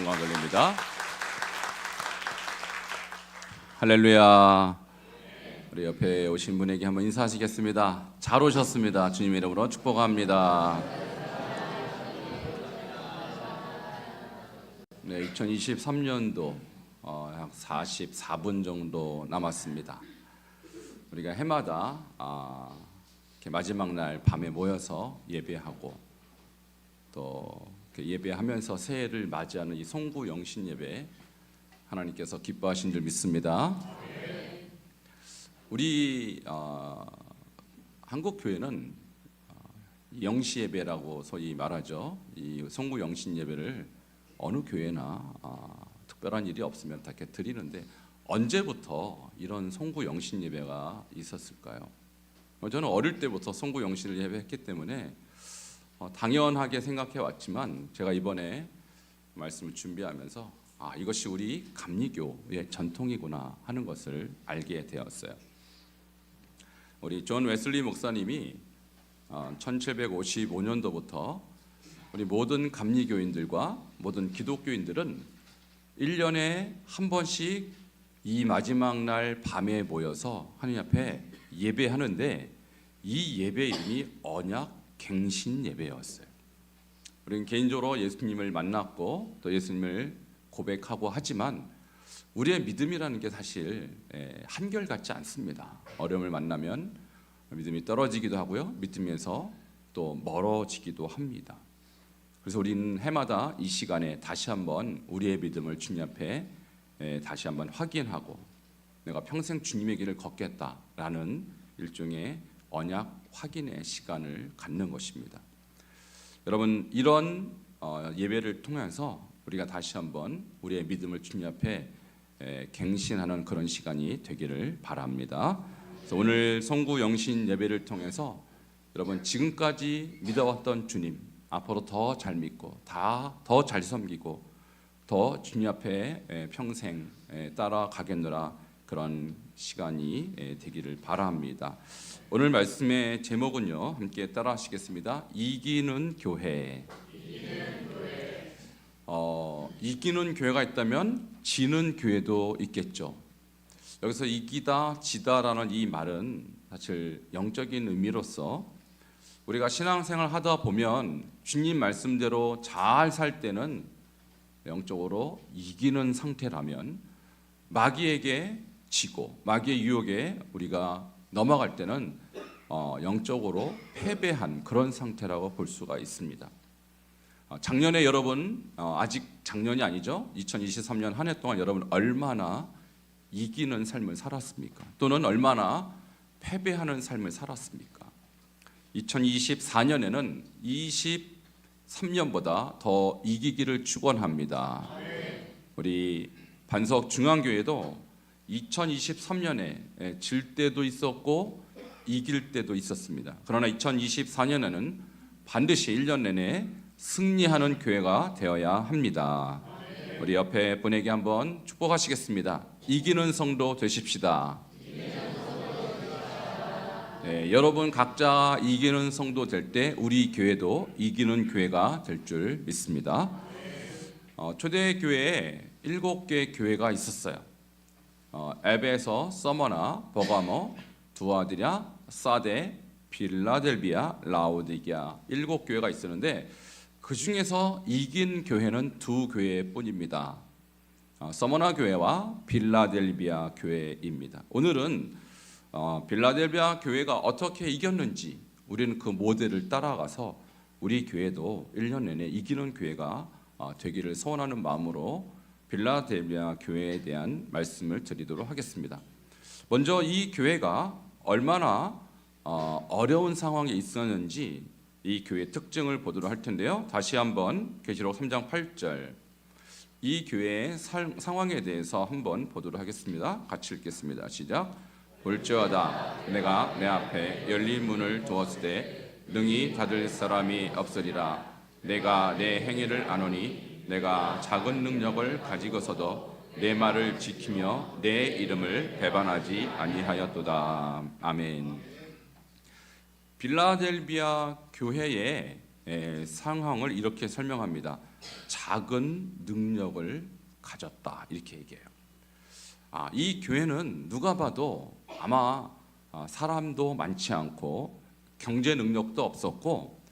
영광 돌립니다. 할렐루야. 우리 옆에 오신 분에게 한번 인사하시겠습니다. 잘 오셨습니다. 주님 이름으로 축복합니다. 네, 2023년도 약 44분 정도 남았습니다. 우리가 해마다 이렇게 마지막 날 밤에 모여서 예배하고 또 예배하면서 새해를 맞이하는 이 송구 영신 예배 하나님께서 기뻐하신 줄 믿습니다. 우리 한국 교회는 영시 예배라고 소위 말하죠. 이 송구 영신 예배를 어느 교회나 특별한 일이 없으면 다 이렇게 드리는데 언제부터 이런 송구 영신 예배가 있었을까요? 저는 어릴 때부터 송구 영신을 예배했기 때문에 당연하게 생각해 왔지만 제가 이번에 말씀을 준비하면서 이것이 우리 감리교의 전통이구나 하는 것을 알게 되었어요. 우리 존 웨슬리 목사님이 1755년도부터 우리 모든 감리교인들과 모든 기독교인들은 1년에 한 번씩 이 마지막 날 밤에 모여서 하나님 앞에 예배하는데 이 예배 이름이 언약 갱신 예배였어요. 우리는 개인적으로 예수님을 만났고 또 예수님을 고백하고 하지만 우리의 믿음이라는 게 사실 한결같지 않습니다. 어려움을 만나면 믿음이 떨어지기도 하고요. 믿음에서 또 멀어지기도 합니다. 그래서 우리는 해마다 이 시간에 다시 한번 우리의 믿음을 주님 앞에 다시 한번 확인하고 내가 평생 주님의 길을 걷겠다라는 일종의 언약 확인의 시간을 갖는 것입니다. 여러분, 이런 예배를 통해서 우리가 다시 한번 우리의 믿음을 주님 앞에 갱신하는 그런 시간이 되기를 바랍니다. 그래서 오늘 송구 영신 예배를 통해서 여러분 지금까지 믿어왔던 주님 앞으로 더 잘 믿고 더 잘 섬기고 더 주님 앞에 평생 따라가겠노라 그런 시간이 되기를 바랍니다. 오늘 말씀의 제목은요, 함께 따라하시겠습니다. 이기는 교회. 이기는 교회가 있다면 지는 교회도 있겠죠. 여기서 이기다, 지다라는 이 말은 사실 영적인 의미로서 우리가 신앙생활 하다 보면 주님 말씀대로 잘 살 때는 영적으로 이기는 상태라면 마귀에게 지고 마귀의 유혹에 우리가 넘어갈 때는 영적으로 패배한 그런 상태라고 볼 수가 있습니다. 작년에 여러분 아직 작년이 아니죠. 2023년 한 해 동안 여러분 얼마나 이기는 삶을 살았습니까? 또는 얼마나 패배하는 삶을 살았습니까? 2024년에는 23년보다 더 이기기를 축원합니다. 우리 반석 중앙교회도 2023년에 질 때도 있었고 이길 때도 있었습니다. 그러나 2024년에는 반드시 1년 내내 승리하는 교회가 되어야 합니다. 우리 옆에 분에게 한번 축복하시겠습니다. 이기는 성도 되십시다. 네, 여러분 각자 이기는 성도 될 때 우리 교회도 이기는 교회가 될 줄 믿습니다. 초대교회에 7개 교회가 있었어요. 에베소, 서머나, 버가모, 두아디라, 사데, 빌라델비아, 라오디게아 7교회가 있었는데 그 중에서 이긴 교회는 2교회뿐입니다. 서머나 교회와 빌라델비아 교회입니다. 오늘은 빌라델비아 교회가 어떻게 이겼는지 우리는 그 모델을 따라가서 우리 교회도 1년 내내 이기는 교회가 되기를 소원하는 마음으로 빌라델비아 교회에 대한 말씀을 드리도록 하겠습니다. 먼저 이 교회가 얼마나 어려운 상황에 있었는지 이 교회의 특징을 보도록 할 텐데요. 다시 한번 계시록 3장 8절 이 교회의 상황에 대해서 한번 보도록 하겠습니다. 같이 읽겠습니다. 시작. 볼지어다 내가 내 앞에 열린 문을 두었을 때 능히 닫을 사람이 없으리라. 내가 내 행위를 아노니 내가 작은 능력을 가지고서도 내 말을 지키며 내 이름을 배반하지 아니하였도다. 아멘. 빌라델비아 교회에 상황을 이렇게 설명합니다. 작은 능력을 가졌다 이렇게 얘기해요. 이 교회는 누가 봐도 아마 사람도 많지 않고 경제 능력도 없었고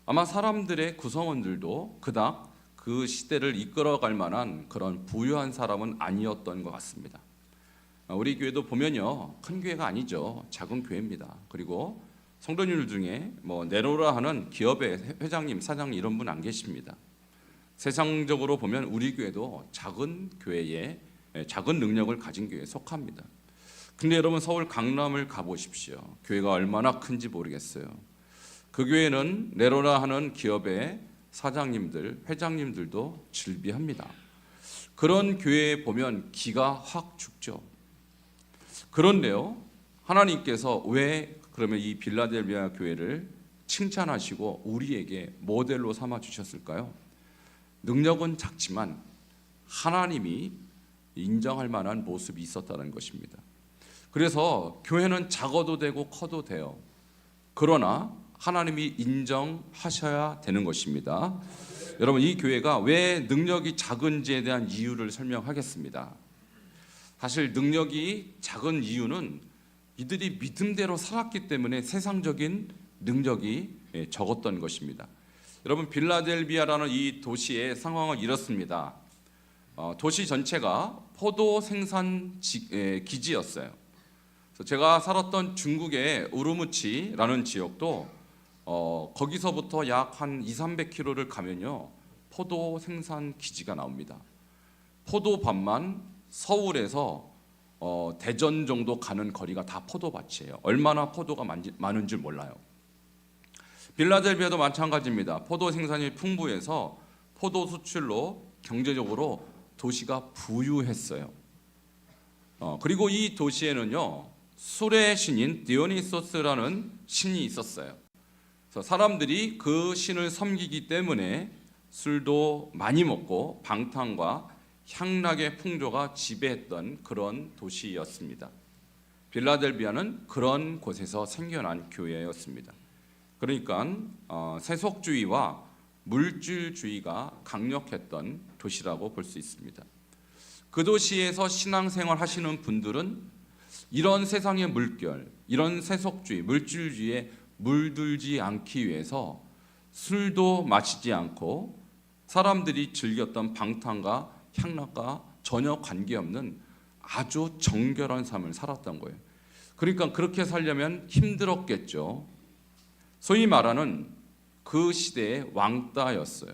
아마 사람들의 구성원들도 그닥 그 시대를 이끌어갈 만한 그런 부유한 사람은 아니었던 것 같습니다. 우리 교회도 보면요, 큰 교회가 아니죠. 작은 교회입니다. 그리고 성도님들 중에 네로라 하는 기업의 회장님, 사장님 이런 분 안 계십니다. 세상적으로 보면 우리 교회도 작은 교회에 작은 능력을 가진 교회에 속합니다. 근데 여러분 서울 강남을 가보십시오. 교회가 얼마나 큰지 모르겠어요. 그 교회는 네로라 하는 기업의 사장님들, 회장님들도 즐비합니다. 그런 교회에 보면 기가 확 죽죠. 그런데요, 하나님께서 왜 그러면 이 빌라델비아 교회를 칭찬하시고 우리에게 모델로 삼아 주셨을까요? 능력은 작지만 하나님이 인정할 만한 모습이 있었다는 것입니다. 그래서 교회는 작아도 되고 커도 돼요. 그러나 하나님이 인정하셔야 되는 것입니다. 여러분, 이 교회가 왜 능력이 작은지에 대한 이유를 설명하겠습니다. 사실 능력이 작은 이유는 이들이 믿음대로 살았기 때문에 세상적인 능력이 적었던 것입니다. 여러분, 빌라델비아라는 이 도시의 상황은 이렇습니다. 도시 전체가 포도 생산 기지였어요. 그래서 제가 살았던 중국의 우르무치라는 지역도 거기서부터 약 한 200~300km를 가면요, 포도 생산 기지가 나옵니다. 포도밭만 서울에서 대전 정도 가는 거리가 다 포도밭이에요. 얼마나 포도가 많은 줄 몰라요. 빌라델비아도 마찬가지입니다. 포도 생산이 풍부해서 포도 수출로 경제적으로 도시가 부유했어요. 그리고 이 도시에는요, 술의 신인 디오니소스라는 신이 있었어요. 그래서 사람들이 그 신을 섬기기 때문에 술도 많이 먹고 방탕과 향락의 풍조가 지배했던 그런 도시였습니다. 빌라델비아는 그런 곳에서 생겨난 교회였습니다. 그러니까 세속주의와 물질주의가 강력했던 도시라고 볼 수 있습니다. 그 도시에서 신앙생활 하시는 분들은 이런 세상의 물결, 이런 세속주의, 물질주의에 물들지 않기 위해서 술도 마시지 않고 사람들이 즐겼던 방탕과 향락과 전혀 관계없는 아주 정결한 삶을 살았던 거예요. 그러니까 그렇게 살려면 힘들었겠죠. 소위 말하는 그 시대의 왕따였어요.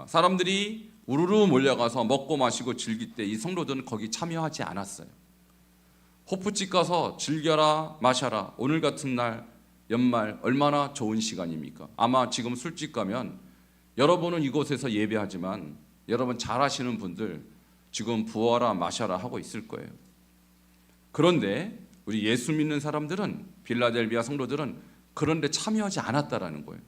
사람들이 우르르 몰려가서 먹고 마시고 즐길 때 이 성도들은 거기 참여하지 않았어요. 호프집 가서 즐겨라 마셔라. 오늘 같은 날 연말 얼마나 좋은 시간입니까? 아마 지금 술집 가면 여러분은 이곳에서 예배하지만 여러분 잘 아시는 분들 지금 부어라 마셔라 하고 있을 거예요. 그런데 우리 예수 믿는 사람들은, 빌라델비아 성도들은 그런데 참여하지 않았다라는 거예요.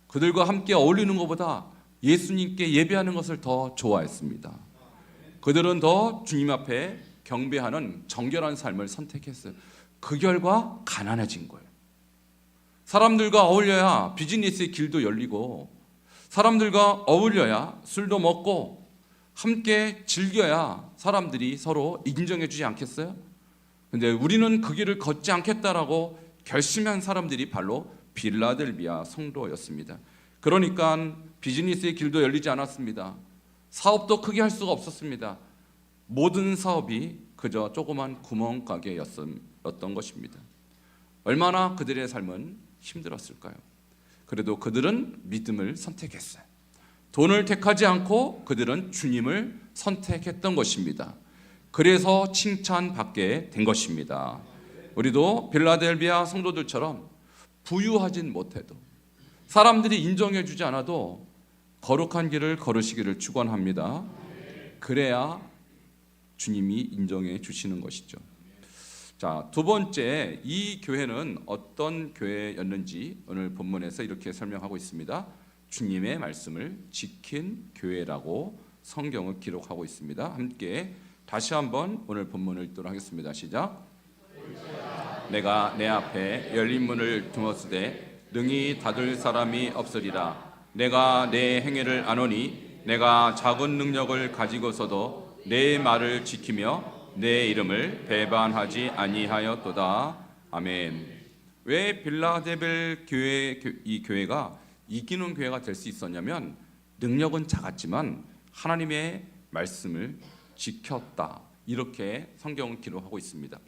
그들과 함께 어울리는 것보다 예수님께 예배하는 것을 더 좋아했습니다. 그들은 더 주님 앞에 경배하는 정결한 삶을 선택했어요. 그 결과 가난해진 거예요. 사람들과 어울려야 비즈니스의 길도 열리고, 사람들과 어울려야 술도 먹고 함께 즐겨야 사람들이 서로 인정해 주지 않겠어요? 근데 우리는 그 길을 걷지 않겠다라고 결심한 사람들이 바로 빌라델비아 성도였습니다. 그러니까 비즈니스의 길도 열리지 않았습니다. 사업도 크게 할 수가 없었습니다. 모든 사업이 그저 조그만 구멍가게였던 것입니다. 얼마나 그들의 삶은 힘들었을까요? 그래도 그들은 믿음을 선택했어요. 돈을 택하지 않고 그들은 주님을 선택했던 것입니다. 그래서 칭찬받게 된 것입니다. 우리도 빌라델비아 성도들처럼 부유하진 못해도, 사람들이 인정해 주지 않아도 거룩한 길을 걸으시기를 축원합니다. 그래야 주님이 인정해 주시는 것이죠. 자, 두 번째, 이 교회는 어떤 교회였는지 오늘 본문에서 이렇게 설명하고 있습니다. 주님의 말씀을 지킨 교회라고 성경을 기록하고 있습니다. 함께 다시 한번 오늘 본문을 읽도록 하겠습니다. 시작. 내가 내 앞에 열린 문을 두었으되 능히 닫을 사람이 없으리라. 내가 내 행위를 아노니 내가 작은 능력을 가지고서도 내 말을 지키며 내 이름을 배반하지 아니하였도다. 아멘. 왜 빌라델 교회, 이 교회가 이기는 교회가 될 수 있었냐면 능력은 작았지만 하나님의 말씀을 지켰다. 이렇게 성경은 기록하고 있습니다.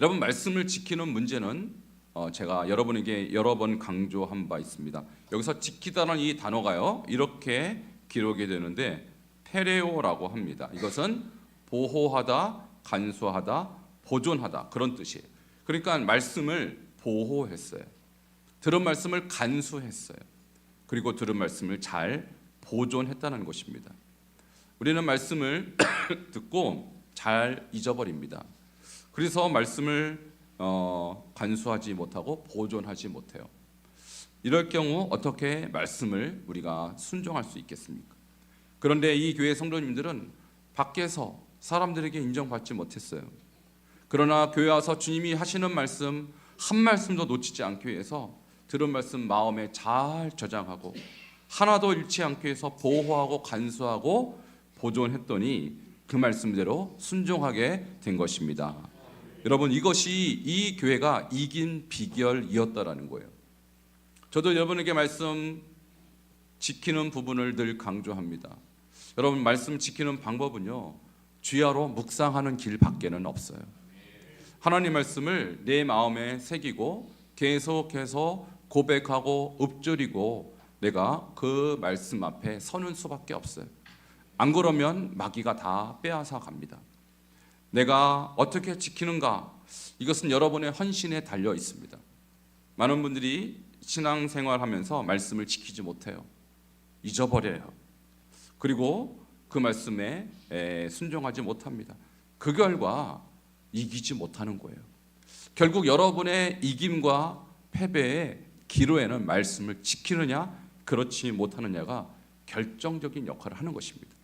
여러분, 말씀을 지키는 문제는 제가 여러분에게 여러 번 강조한 바 있습니다. 여기서 지키다는 이 단어가요, 이렇게 기록이 되는데 페레오라고 합니다. 이것은 보호하다, 간수하다, 보존하다, 그런 뜻이에요. 그러니까 말씀을 보호했어요. 들은 말씀을 간수했어요. 그리고 들은 말씀을 잘 보존했다는 것입니다. 우리는 말씀을 듣고 잘 잊어버립니다. 그래서 말씀을 간수하지 못하고 보존하지 못해요. 이럴 경우 어떻게 말씀을 우리가 순종할 수 있겠습니까? 그런데 이 교회 성도님들은 밖에서 사람들에게 인정받지 못했어요. 그러나 교회 와서 주님이 하시는 말씀 한 말씀도 놓치지 않기 위해서 들은 말씀 마음에 잘 저장하고 하나도 잃지 않기 위해서 보호하고 간수하고 보존했더니 그 말씀대로 순종하게 된 것입니다. 여러분, 이것이 이 교회가 이긴 비결이었다라는 거예요. 저도 여러분에게 말씀 지키는 부분을 늘 강조합니다. 여러분, 말씀 지키는 방법은요, 주야로 묵상하는 길밖에는 없어요. 하나님 말씀을 내 마음에 새기고 계속해서 고백하고 읊조리고 내가 그 말씀 앞에 서는 수밖에 없어요. 안 그러면 마귀가 다 빼앗아 갑니다. 내가 어떻게 지키는가? 이것은 여러분의 헌신에 달려 있습니다. 많은 분들이 신앙생활하면서 말씀을 지키지 못해요. 잊어버려요. 그리고 그 말씀에 순종하지 못합니다. 그 결과 이기지 못하는 거예요. 결국 여러분의 이김과 패배의 기로에는 말씀을 지키느냐 그렇지 못하느냐가 결정적인 역할을 하는 것입니다.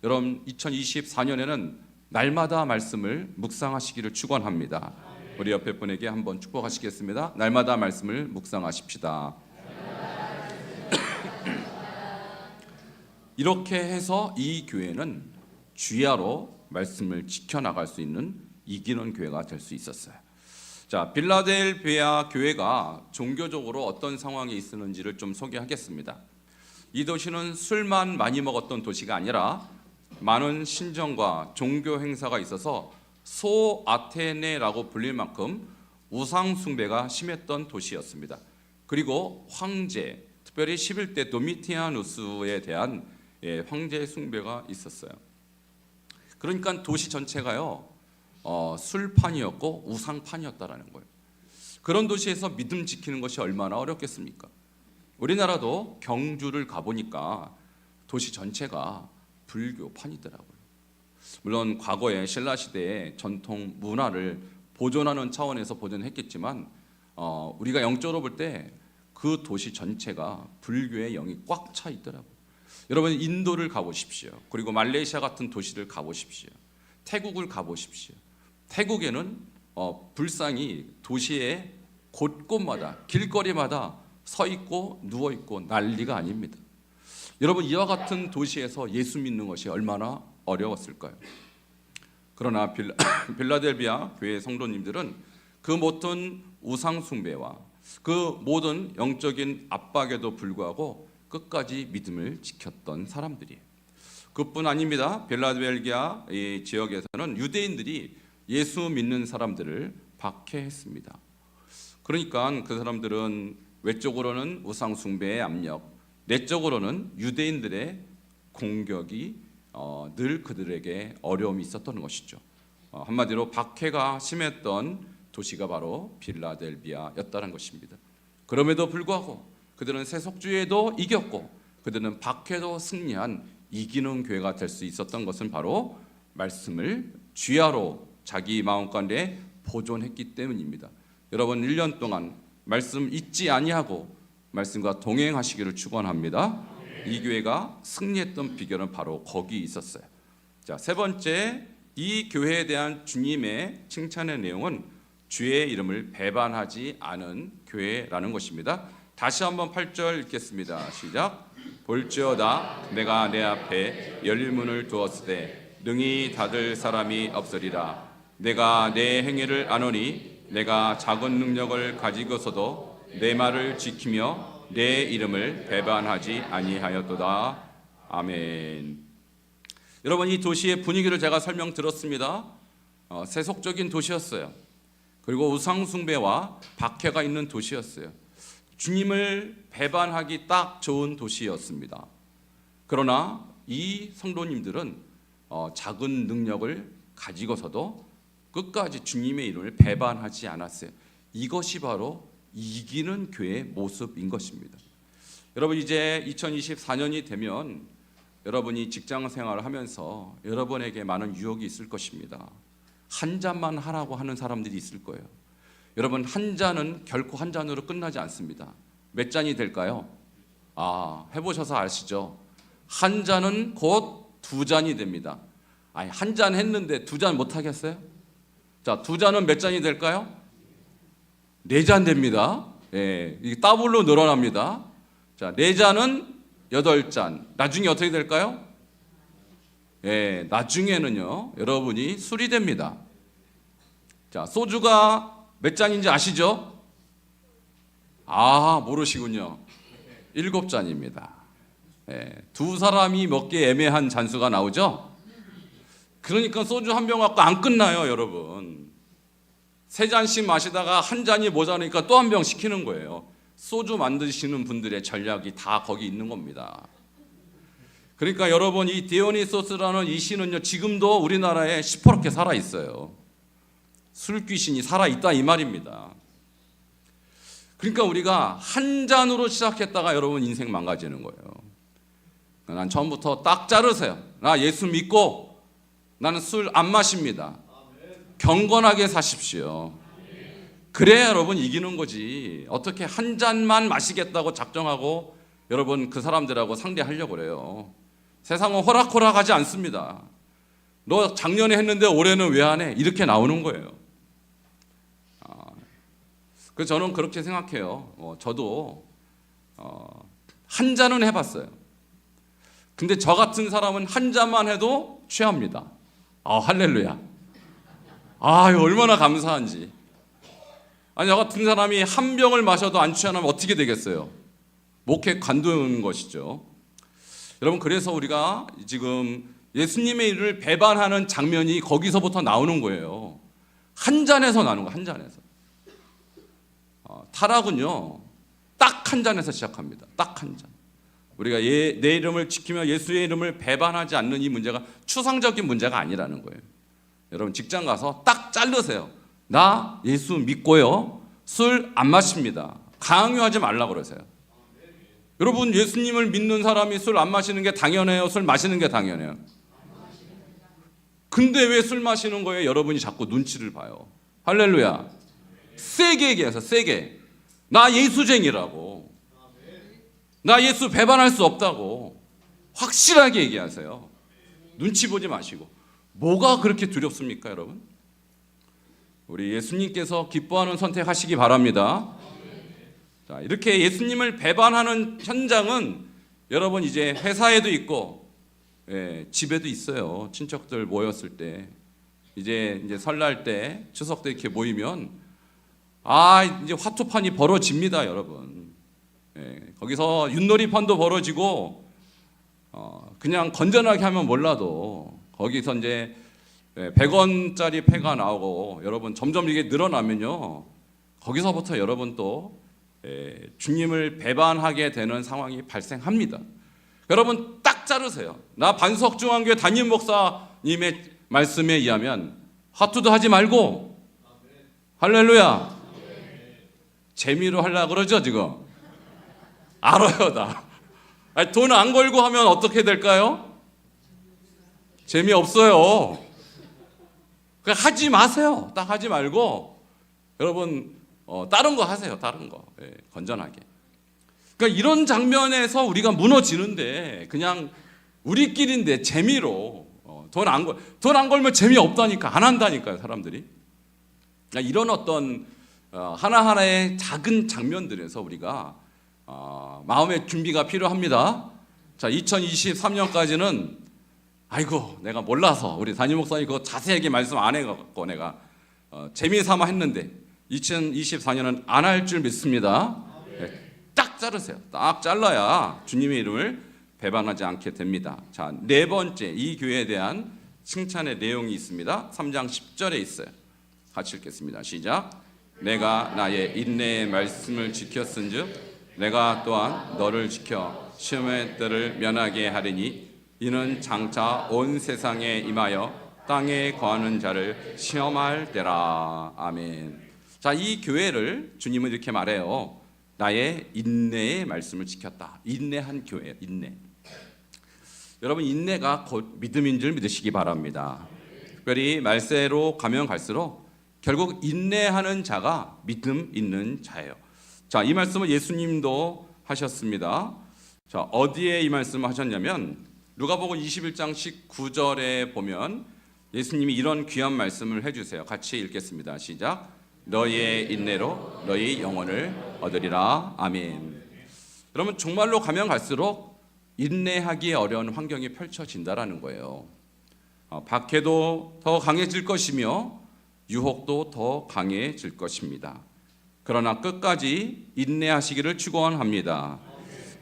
여러분, 2024년에는 날마다 말씀을 묵상하시기를 축원합니다. 우리 옆에 분에게 한번 축복하시겠습니다. 날마다 말씀을 묵상하십시다. 이렇게 해서 이 교회는 주야로 말씀을 지켜나갈 수 있는 이기는 교회가 될 수 있었어요. 자, 빌라델비아 교회가 종교적으로 어떤 상황에 있었는지를 좀 소개하겠습니다. 이 도시는 술만 많이 먹었던 도시가 아니라 많은 신정과 종교 행사가 있어서 소아테네라고 불릴 만큼 우상 숭배가 심했던 도시였습니다. 그리고 황제, 특별히 11대 도미티아누스에 대한 황제 숭배가 있었어요. 그러니까 도시 전체가요, 술판이었고 우상판이었다라는 거예요. 그런 도시에서 믿음 지키는 것이 얼마나 어렵겠습니까? 우리나라도 경주를 가보니까 도시 전체가 불교판이더라고요. 물론 과거에 신라시대의 전통 문화를 보존하는 차원에서 보존했겠지만 우리가 영적으로 볼 때 그 도시 전체가 불교의 영이 꽉 차 있더라고요. 여러분, 인도를 가보십시오. 그리고 말레이시아 같은 도시를 가보십시오. 태국을 가보십시오. 태국에는 불상이 도시의 곳곳마다 길거리마다 서 있고 누워 있고 난리가 아닙니다. 여러분, 이와 같은 도시에서 예수 믿는 것이 얼마나 어려웠을까요? 그러나 빌라델비아 교회 성도님들은 그 모든 우상 숭배와 그 모든 영적인 압박에도 불구하고 끝까지 믿음을 지켰던 사람들이에요. 그뿐 아닙니다. 빌라델비아 이 지역에서는 유대인들이 예수 믿는 사람들을 박해했습니다. 그러니까 그 사람들은 외적으로는 우상 숭배의 압력, 내적으로는 유대인들의 공격이 늘 그들에게 어려움이 있었던 것이죠. 한마디로 박해가 심했던 도시가 바로 빌라델비아였다는 것입니다. 그럼에도 불구하고 그들은 세속주의에도 이겼고 그들은 박해도 승리한 이기는 교회가 될 수 있었던 것은 바로 말씀을 주야로 자기 마음 가운데 보존했기 때문입니다. 여러분, 1년 동안 말씀 잊지 아니하고 말씀과 동행하시기를 축원합니다. 이 교회가 승리했던 비결은 바로 거기 있었어요. 자, 세 번째, 이 교회에 대한 주님의 칭찬의 내용은 주의 이름을 배반하지 않은 교회라는 것입니다. 다시 한번 8절 읽겠습니다. 시작. 볼지어다 내가 내 앞에 열릴 문을 두었을 때 능히 닫을 사람이 없으리라. 내가 내 행위를 아노니 내가 작은 능력을 가지고서도 내 말을 지키며 내 이름을 배반하지 아니하였도다. 아멘. 여러분, 이 도시의 분위기를 제가 설명 들었습니다. 세속적인 도시였어요. 그리고 우상 숭배와 박해가 있는 도시였어요. 주님을 배반하기 딱 좋은 도시였습니다. 그러나 이 성도님들은 작은 능력을 가지고서도 끝까지 주님의 이름을 배반하지 않았어요. 이것이 바로 이기는 교회의 모습인 것입니다. 여러분, 이제 2024년이 되면 여러분이 직장 생활을 하면서 여러분에게 많은 유혹이 있을 것입니다. 한 잔만 하라고 하는 사람들이 있을 거예요. 여러분, 한 잔은 결코 한 잔으로 끝나지 않습니다. 몇 잔이 될까요? 해보셔서 아시죠? 한 잔은 곧 두 잔이 됩니다. 아니, 한 잔 했는데 두 잔 못 하겠어요? 자, 두 잔은 몇 잔이 될까요? 네 잔 됩니다. 예, 이게 더블로 늘어납니다. 자, 네 잔은 8잔. 나중에 어떻게 될까요? 예, 나중에는요, 여러분이 술이 됩니다. 자, 소주가 몇 잔인지 아시죠? 모르시군요. 7잔입니다. 예, 두 사람이 먹기 애매한 잔수가 나오죠? 그러니까 소주 한 병 갖고 안 끝나요, 여러분. 3잔씩 마시다가 한 잔이 모자라니까 또 한 병 시키는 거예요. 소주 만드시는 분들의 전략이 다 거기 있는 겁니다. 그러니까 여러분, 이 디오니소스라는 이 신은요, 지금도 우리나라에 시퍼렇게 살아 있어요. 술 귀신이 살아 있다 이 말입니다. 그러니까 우리가 한 잔으로 시작했다가 여러분 인생 망가지는 거예요. 난 처음부터 딱 자르세요. 나 예수 믿고 나는 술 안 마십니다. 경건하게 사십시오. 그래야 여러분 이기는 거지. 어떻게 한 잔만 마시겠다고 작정하고 여러분 그 사람들하고 상대하려고 그래요. 세상은 호락호락하지 않습니다. 너 작년에 했는데 올해는 왜 안 해? 이렇게 나오는 거예요. 그래서 저는 그렇게 생각해요. 저도 한 잔은 해봤어요. 근데 저 같은 사람은 한 잔만 해도 취합니다. 할렐루야. 얼마나 감사한지. 아니, 저 같은 사람이 한 병을 마셔도 안 취하면 어떻게 되겠어요? 목에 관두는 것이죠. 여러분, 그래서 우리가 지금 예수님의 일을 배반하는 장면이 거기서부터 나오는 거예요. 한 잔에서 나오는 거예요. 한 잔에서. 타락은요, 딱 한 잔에서 시작합니다. 딱 한 잔. 우리가 내 이름을 지키며 예수의 이름을 배반하지 않는 이 문제가 추상적인 문제가 아니라는 거예요. 여러분, 직장 가서 딱 자르세요. 나 예수 믿고요, 술 안 마십니다. 강요하지 말라고 그러세요. 여러분, 예수님을 믿는 사람이 술 안 마시는 게 당연해요? 술 마시는 게 당연해요? 근데 왜 술 마시는 거예요? 여러분이 자꾸 눈치를 봐요. 할렐루야. 세게 얘기해서 세게. 나 예수쟁이라고. 나 예수 배반할 수 없다고. 확실하게 얘기하세요. 눈치 보지 마시고. 뭐가 그렇게 두렵습니까, 여러분? 우리 예수님께서 기뻐하는 선택하시기 바랍니다. 자, 이렇게 예수님을 배반하는 현장은 여러분 이제 회사에도 있고, 집에도 있어요. 친척들 모였을 때, 이제 설날 때, 추석 때 이렇게 모이면 이제 화투판이 벌어집니다, 여러분. 거기서 윷놀이판도 벌어지고, 그냥 건전하게 하면 몰라도 거기서 이제 100원짜리 패가 나오고, 여러분 점점 이게 늘어나면요, 거기서부터 여러분 또 주님을 배반하게 되는 상황이 발생합니다. 여러분 딱 자르세요. 나 반석중앙교회 담임 목사님의 말씀에 의하면 화투도 하지 말고, 할렐루야, 재미로 하려고 그러죠 지금. 알아요, 나. 돈 안 걸고 하면 어떻게 될까요? 재미없어요. 그러니까 하지 마세요. 딱 하지 말고 여러분 다른 거 하세요. 다른 거. 건전하게. 그러니까 이런 장면에서 우리가 무너지는데, 그냥 우리끼리인데 재미로 돈 안 걸면 재미없다니까, 안 한다니까요, 사람들이. 이런 어떤 하나하나의 작은 장면들에서 우리가 마음의 준비가 필요합니다. 자, 2023년까지는 아이고 내가 몰라서 우리 담임 목사님 그거 자세하게 말씀 안 해갖고 내가 재미삼아 했는데 2024년은 안 할 줄 믿습니다. 네, 딱 자르세요. 딱 잘라야 주님의 이름을 배반하지 않게 됩니다. 자, 네 번째 이 교회에 대한 칭찬의 내용이 있습니다. 3장 10절에 있어요. 같이 읽겠습니다. 시작. 내가 나의 인내의 말씀을 지켰은즉 내가 또한 너를 지켜 시험의 때를 면하게 하리니 이는 장차 온 세상에 임하여 땅에 거하는 자를 시험할 때라. 아멘. 자, 이 교회를 주님은 이렇게 말해요. 나의 인내의 말씀을 지켰다. 인내한 교회예요. 인내. 여러분, 인내가 곧 믿음인 줄 믿으시기 바랍니다. 특별히 말세로 가면 갈수록 결국 인내하는 자가 믿음 있는 자예요. 자, 이 말씀을 예수님도 하셨습니다. 자, 어디에 이 말씀을 하셨냐면 누가복음 21장 19절에 보면 예수님이 이런 귀한 말씀을 해주세요. 같이 읽겠습니다. 시작. 너희의 인내로 너희 영혼을 얻으리라. 아멘. 여러분, 정말로 가면 갈수록 인내하기 어려운 환경이 펼쳐진다라는 거예요. 박해도 더 강해질 것이며 유혹도 더 강해질 것입니다. 그러나 끝까지 인내하시기를 축원합니다.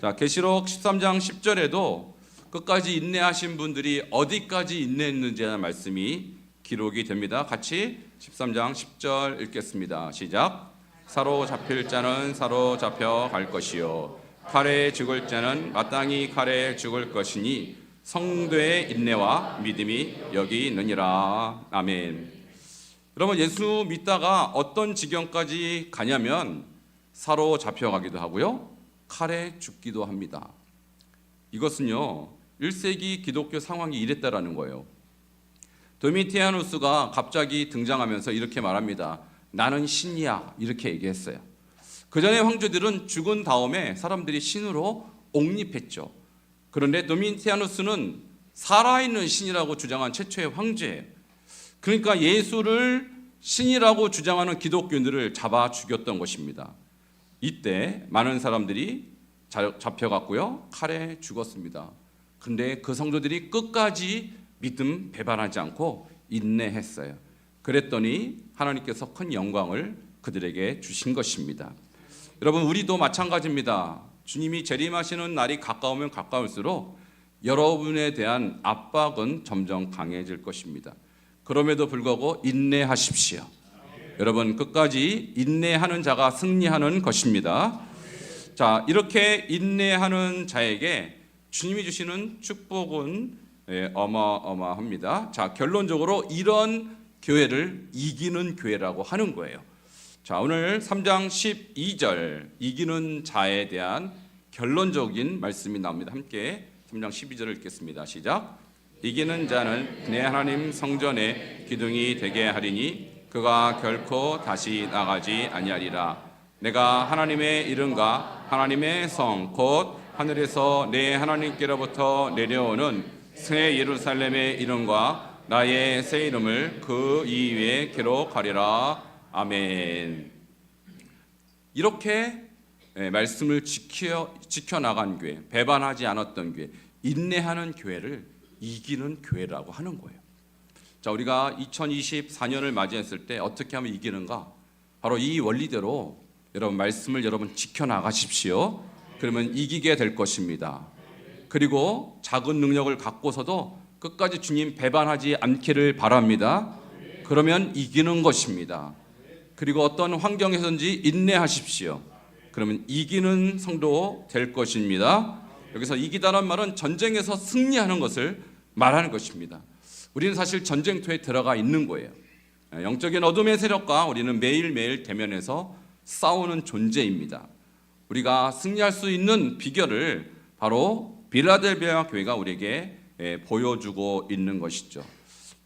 자, 계시록 13장 10절에도 끝까지 인내하신 분들이 어디까지 인내했는지의 말씀이 기록이 됩니다. 같이 13장 10절 읽겠습니다. 시작. 사로잡힐 자는 사로잡혀 갈 것이요 칼에 죽을 자는 마땅히 칼에 죽을 것이니 성도의 인내와 믿음이 여기 있느니라. 아멘. 여러분, 예수 믿다가 어떤 지경까지 가냐면 사로잡혀가기도 하고요 칼에 죽기도 합니다. 이것은요 1세기 기독교 상황이 이랬다라는 거예요. 도미티아누스가 갑자기 등장하면서 이렇게 말합니다. 나는 신이야, 이렇게 얘기했어요. 그 전에 황제들은 죽은 다음에 사람들이 신으로 옹립했죠. 그런데 도미티아누스는 살아있는 신이라고 주장한 최초의 황제예요. 그러니까 예수를 신이라고 주장하는 기독교인들을 잡아 죽였던 것입니다. 이때 많은 사람들이 잡혀갔고요 칼에 죽었습니다. 근데 그 성도들이 끝까지 믿음 배반하지 않고 인내했어요. 그랬더니 하나님께서 큰 영광을 그들에게 주신 것입니다. 여러분, 우리도 마찬가지입니다. 주님이 재림하시는 날이 가까우면 가까울수록 여러분에 대한 압박은 점점 강해질 것입니다. 그럼에도 불구하고 인내하십시오. 여러분, 끝까지 인내하는 자가 승리하는 것입니다. 자, 이렇게 인내하는 자에게 주님이 주시는 축복은 어마어마합니다. 자, 결론적으로 이런 교회를 이기는 교회라고 하는 거예요. 자, 오늘 3장 12절 이기는 자에 대한 결론적인 말씀이 나옵니다. 함께 3장 12절을 읽겠습니다. 시작. 이기는 자는 내 하나님 성전에 기둥이 되게 하리니 그가 결코 다시 나가지 아니하리라. 내가 하나님의 이름과 하나님의 성 곧 하늘에서 내 하나님께로부터 내려오는 새 예루살렘의 이름과 나의 새 이름을 그 이위에 기록하리라. 아멘. 이렇게 말씀을 지켜나간 교회, 배반하지 않았던 교회, 인내하는 교회를 이기는 교회라고 하는 거예요. 자, 우리가 2024년을 맞이했을 때 어떻게 하면 이기는가? 바로 이 원리대로 여러분 말씀을 여러분 지켜나가십시오. 그러면 이기게 될 것입니다. 그리고 작은 능력을 갖고서도 끝까지 주님 배반하지 않기를 바랍니다. 그러면 이기는 것입니다. 그리고 어떤 환경에서든지 인내하십시오. 그러면 이기는 성도 될 것입니다. 여기서 이기다는 말은 전쟁에서 승리하는 것을 말하는 것입니다. 우리는 사실 전쟁터에 들어가 있는 거예요. 영적인 어둠의 세력과 우리는 매일매일 대면해서 싸우는 존재입니다. 우리가 승리할 수 있는 비결을 바로 빌라델비아 교회가 우리에게 보여주고 있는 것이죠.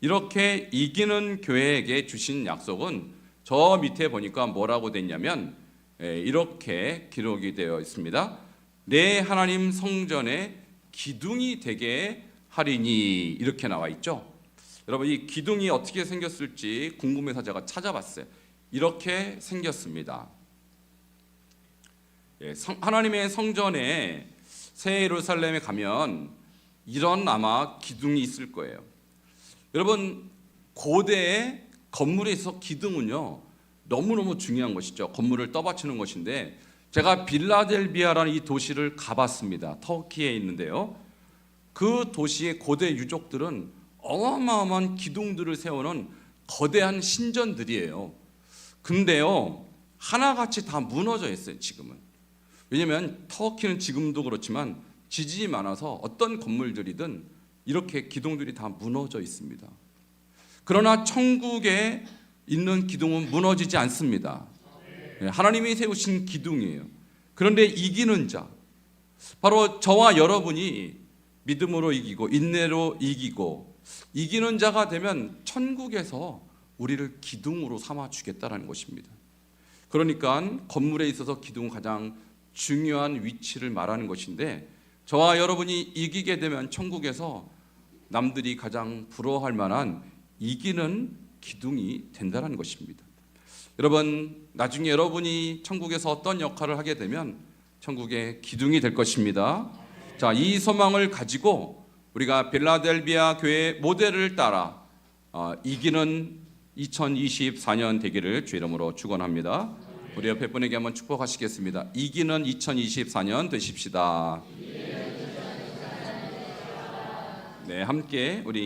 이렇게 이기는 교회에게 주신 약속은 저 밑에 보니까 뭐라고 됐냐면 이렇게 기록이 되어 있습니다. 내 하나님 성전에 기둥이 되게 하리니, 이렇게 나와 있죠. 여러분, 이 기둥이 어떻게 생겼을지 궁금해서 제가 찾아봤어요. 이렇게 생겼습니다. 하나님의 성전에 새 예루살렘에 가면 이런 아마 기둥이 있을 거예요. 여러분, 고대의 건물에 있어 기둥은요 너무너무 중요한 것이죠. 건물을 떠받치는 것인데, 제가 빌라델비아라는 이 도시를 가봤습니다. 터키에 있는데요. 그 도시의 고대 유족들은 어마어마한 기둥들을 세우는 거대한 신전들이에요. 근데요 하나같이 다 무너져 있어요. 지금은. 왜냐하면 터키는 지금도 그렇지만 지진이 많아서 어떤 건물들이든 이렇게 기둥들이 다 무너져 있습니다. 그러나 천국에 있는 기둥은 무너지지 않습니다. 하나님이 세우신 기둥이에요. 그런데 이기는 자, 바로 저와 여러분이 믿음으로 이기고 인내로 이기고 이기는 자가 되면 천국에서 우리를 기둥으로 삼아 주겠다라는 것입니다. 그러니까 건물에 있어서 기둥은 가장 중요한 위치를 말하는 것인데, 저와 여러분이 이기게 되면 천국에서 남들이 가장 부러워할 만한 이기는 기둥이 된다는 것입니다. 여러분, 나중에 여러분이 천국에서 어떤 역할을 하게 되면 천국의 기둥이 될 것입니다. 자, 이 소망을 가지고 우리가 빌라델비아 교회 모델을 따라 이기는 2024년 되기를 주 이름으로 축원합니다. 우리 옆에 분에게 한번 축복하시겠습니다. 이기는 2024년 되십시다. 네, 함께 우리